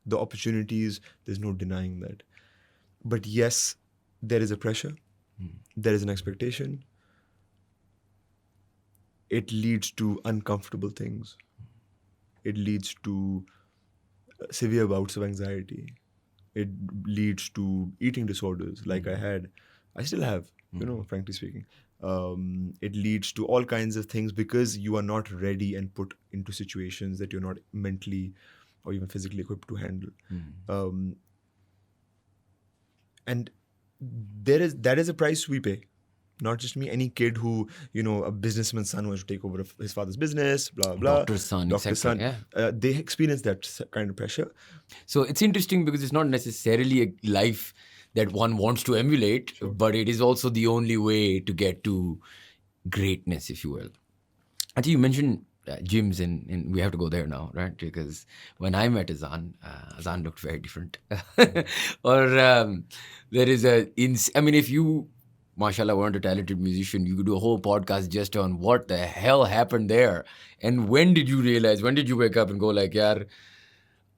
the opportunities, there's no denying that. But yes, there is a pressure. There is an expectation. It leads to uncomfortable things. It leads to severe bouts of anxiety. It leads to eating disorders like I still have, frankly speaking. It leads to all kinds of things because you are not ready and put into situations that you're not mentally or even physically equipped to handle. And that is a price we pay. Not just me, any kid who, a businessman's son wants to take over his father's business, blah, blah. Doctor's son, Doctor's son. yeah. They experience that kind of pressure. So it's interesting because it's not necessarily a life that one wants to emulate, but it is also the only way to get to greatness, if you will. I think you mentioned gyms, and we have to go there now, right? Because when I met Azan looked very different. Or there is if you, mashallah, weren't a talented musician, you could do a whole podcast just on what the hell happened there. And when did you realize, when did you wake up and go like, yaar,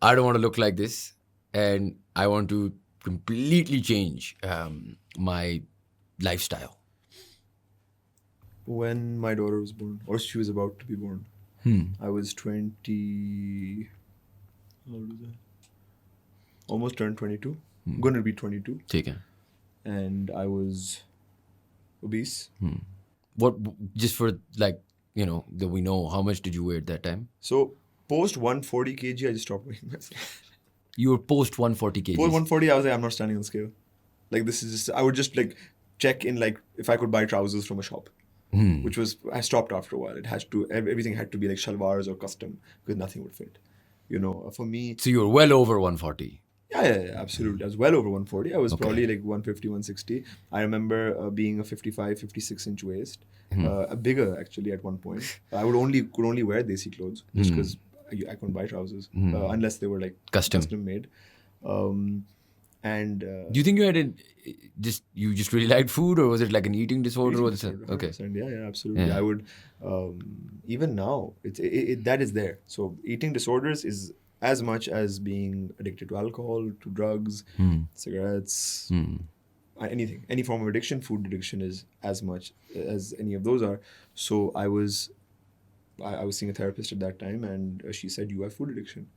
I don't want to look like this, and I want to completely change my lifestyle? When my daughter was born, or she was about to be born, I was 20. How old is that? Almost turned 22. Going to be 22. Okay. And I was obese. What, just for that we know, how much did you weigh at that time? So post 140 kg, I just stopped weighing myself. You were post 140 kg. Post 140, I was like, I'm not standing on scale. Like, this is just, I would just like check in like if I could buy trousers from a shop. Which was, I stopped after a while. It has to, everything had to be like shalwars or custom because nothing would fit. For me. So you were well over 140. Yeah, absolutely. I was well over 140. I was probably like 150, 160. I remember being a 55, 56 inch waist. Bigger actually at one point. I could only wear desi clothes just because I couldn't buy trousers unless they were like custom made. And do you think you had you just really liked food, or was it like an eating disorder? Okay. Yeah, absolutely. Yeah. I would even now it that is there. So eating disorders is as much as being addicted to alcohol, to drugs, cigarettes, anything, any form of addiction. Food addiction is as much as any of those are. So I was seeing a therapist at that time, and she said, you have food addiction,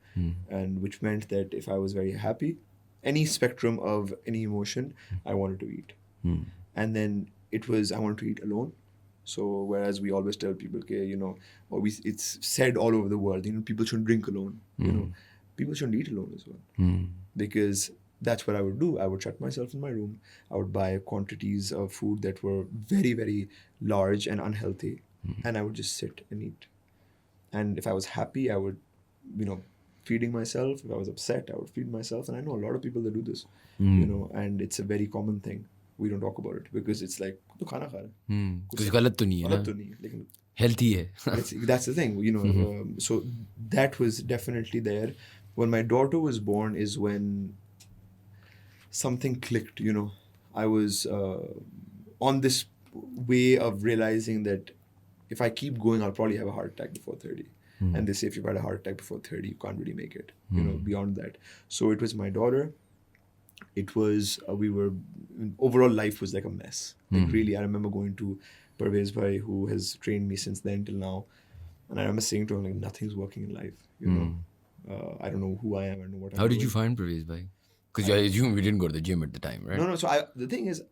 and which meant that if I was very happy, any spectrum of any emotion, I wanted to eat. And then it was, I wanted to eat alone. So whereas we always tell people, okay, it's said all over the world, people shouldn't drink alone. People shouldn't eat alone as well. Because that's what I would do. I would shut myself in my room. I would buy quantities of food that were very, very large and unhealthy. And I would just sit and eat. And if I was happy, I would, feeding myself. If I was upset, I would feed myself. And I know a lot of people that do this, and it's a very common thing. We don't talk about it because it's like, to khana kha raha hai. Kuch galat to nahi hai. Healthy hai. That's the thing, so that was definitely there. When my daughter was born is when something clicked, I was on this way of realizing that if I keep going, I'll probably have a heart attack before 30. And they say if you've had a heart attack before 30, you can't really make it, beyond that. So it was my daughter. It was, overall life was like a mess. Like really, I remember going to Parvez Bhai, who has trained me since then till now. And I remember saying to him, like, nothing's working in life, I don't know who I am, I don't know what I'm How did doing. you find Parvez Bhai? Because I assume you didn't go to the gym at the time, right? No. So the thing is,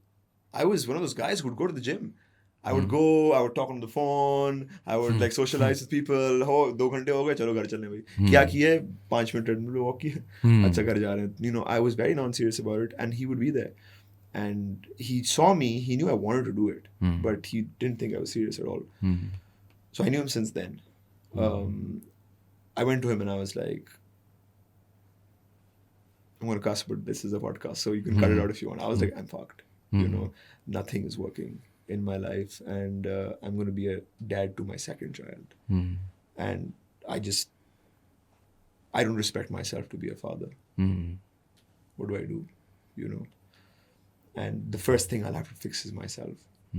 I was one of those guys who would go to the gym. I would go, I would talk on the phone, I would like socialize with people. 2 घंटे हो गए, चलो घर चलने भाई. क्या किए? 5 minute treadmill पे walk किए. अच्छा घर जा रहे हैं. I was very non-serious about it, and he would be there. And he saw me, he knew I wanted to do it, but he didn't think I was serious at all. So I knew him since then. I went to him and I was like, I'm going to cuss, but this is a podcast, so you can cut it out if you want. I was like, I'm fucked. Nothing is working in my life, and I'm going to be a dad to my second child. And I don't respect myself to be a father. What do I do? And the first thing I'll have to fix is myself.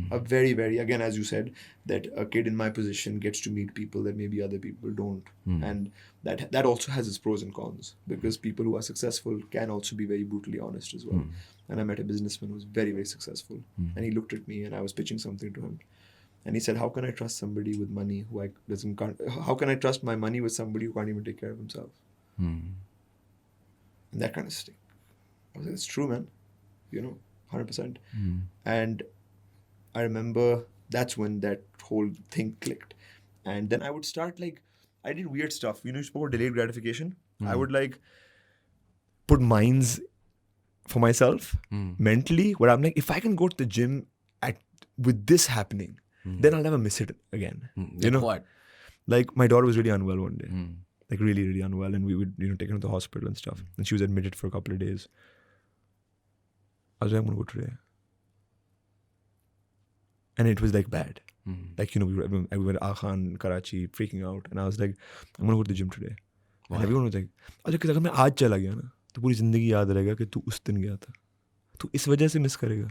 A very, very, again, as you said, that a kid in my position gets to meet people that maybe other people don't. And that also has its pros and cons, because people who are successful can also be very brutally honest as well. And I met a businessman who was very, very successful. And he looked at me and I was pitching something to him. And he said, how can I trust somebody with money who how can I trust my money with somebody who can't even take care of himself? And that kind of stick. I was like, it's true, man. 100%. And I remember that's when that whole thing clicked. And then I would start I did weird stuff. You spoke about delayed gratification. I would put mines for myself mentally, where I'm like, if I can go to the gym with this happening, then I'll never miss it again. What? Like my daughter was really unwell one day, like really, really unwell, and we would take her to the hospital and stuff. And she was admitted for a couple of days. I was like, I'm gonna go today, and it was bad. We were at Khan, Karachi, freaking out, and I was like, I'm gonna go to the gym today. Wow. And everyone was like, अगर मैं आज चला गया ना, तो पूरी जिंदगी याद रहेगा कि तू उस दिन गया था, तू इस वजह से मिस करेगा.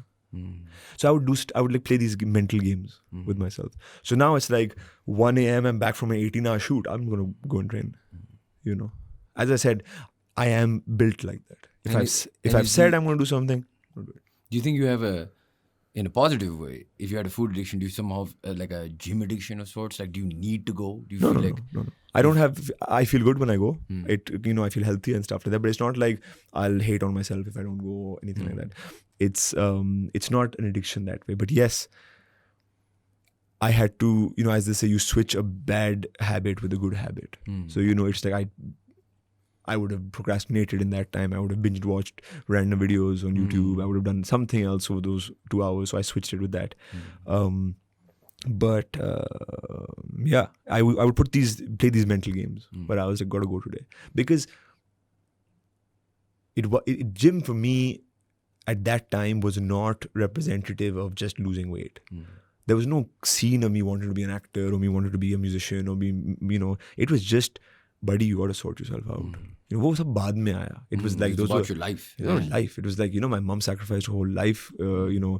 So I would play these mental games with myself. So now it's 1 a.m. I'm back from an 18-hour shoot. I'm gonna go and train. As I said, I am built like that. If I've said I'm gonna do something, I'm gonna do it. Do you think you have in a positive way, if you had a food addiction, do you somehow have a gym addiction of sorts? Do you need to go? Do you feel No. I don't have. I feel good when I go. I feel healthy and stuff like that. But it's not like I'll hate on myself if I don't go or anything like that. It's not an addiction that way. But yes, I had to, as they say, you switch a bad habit with a good habit. So it's I would have procrastinated in that time. I would have binge watched random videos on YouTube. I would have done something else over those 2 hours. So I switched it with that. But I would play these mental games. But I was gotta go today, because gym for me at that time was not representative of just losing weight. There was no scene of me wanting to be an actor or me wanting to be a musician or be, it was just, buddy, you got to sort yourself out. वो सब बाद में आया. It was those about your life. Life. It was my mom sacrificed her whole life, to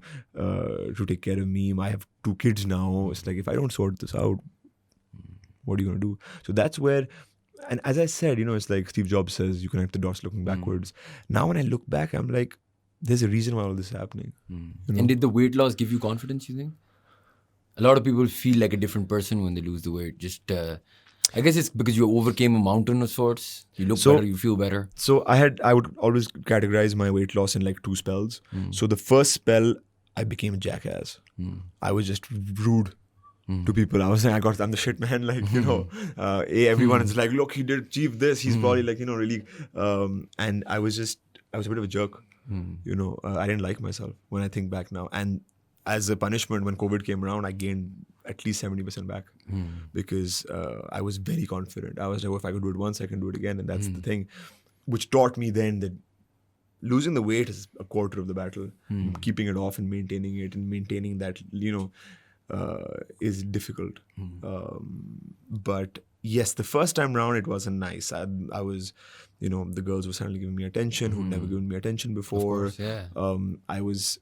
take care of me. I have 2 kids now. It's if I don't sort this out, what are you going to do? So that's where, and as I said, it's Steve Jobs says, you connect the dots looking backwards. Now when I look back, I'm like, there's a reason why all this is happening. And did the weight loss give you confidence, you think? A lot of people feel like a different person when they lose the weight. Just, I guess it's because you overcame a mountain of sorts. You look better, you feel better. So I would always categorize my weight loss in 2 spells. So the first spell, I became a jackass. I was just rude to people. I was saying, I'm the shit man. Everyone is look, he did achieve this. He's probably really, and I was a bit of a jerk. I didn't like myself when I think back now. And as a punishment, when COVID came around, I gained at least 70% back because I was very confident. I was if I could do it once, I can do it again. And that's the thing, which taught me then that losing the weight is a quarter of the battle. Keeping it off and maintaining that, is difficult. But yes, the first time round, it wasn't nice. I was, the girls were suddenly giving me attention who'd never given me attention before. Of course, yeah. I was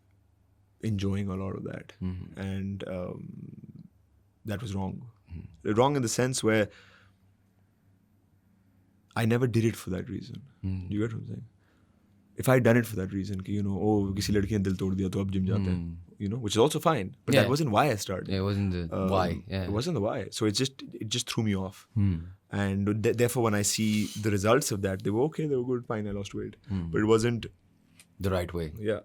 enjoying a lot of that. And that was wrong. Wrong in the sense where I never did it for that reason. You get what I'm saying? If I had done it for that reason, kisi ladki ne dil tod diya to ab gym jate hain, which is also fine. But that wasn't why I started. Yeah, it wasn't the why. Yeah. It wasn't the why. So it just threw me off. And therefore, when I see the results of that, they were okay, they were good, fine, I lost weight. But it wasn't the right way. Yeah.